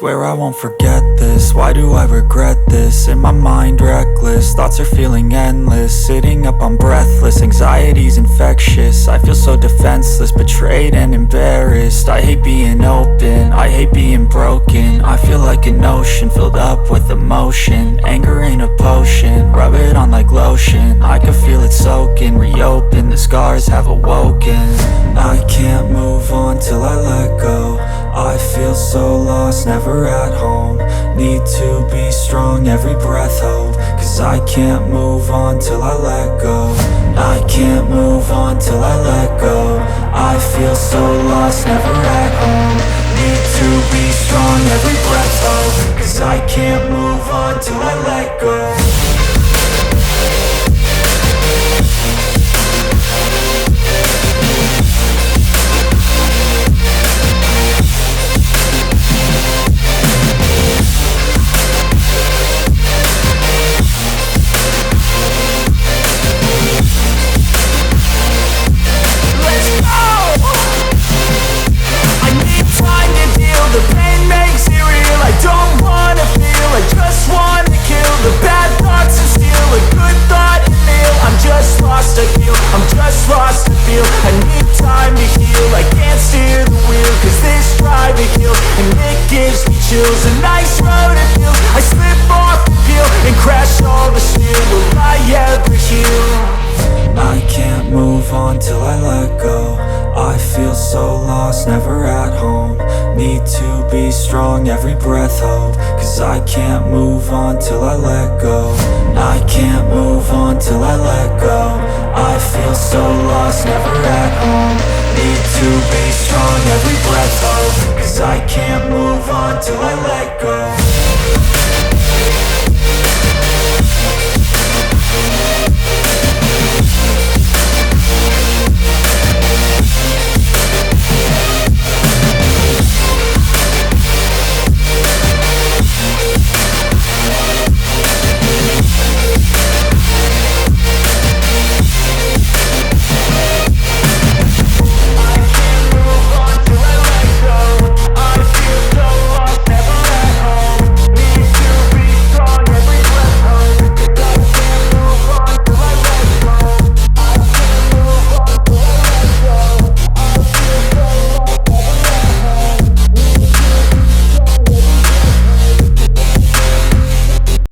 Swear I won't forget this, why do I regret this? In my mind reckless, thoughts are feeling endless. Sitting up I'm breathless, anxiety's infectious. I feel so defenseless, betrayed and embarrassed. I hate being open, I hate being broken. I feel like an ocean filled up with emotion. Anger ain't a potion, rub it on like lotion. I can feel it soaking, reopen, the scars have awoken. I can't move on till I let go. I feel so lost, never at home. Need to be strong, every breath hope. Cause I can't move on till I let go. I can't move on till I let go. I feel so lost, never at home. Need to be strong, every breath hope. Cause I can't move on till I let go. The pain makes it real, I don't wanna feel, I just wanna kill the bad thoughts and steal a good thought and feel. I'm just lost, I feel, I'm just lost, I feel. I need time to heal, I can't steer the wheel. Cause this drive it kills, and it gives me chills. A nice road it feels, I slip off the peel and crash all the steel. Will I ever heal? I can't move on till I let go. I feel so lost, never at home. Need to be strong, every breath hope. Cause I can't move on till I let go. I can't move on till I let go. I feel so lost, never at home. Need to be strong, every breath hope. Cause I can't move on till I let go.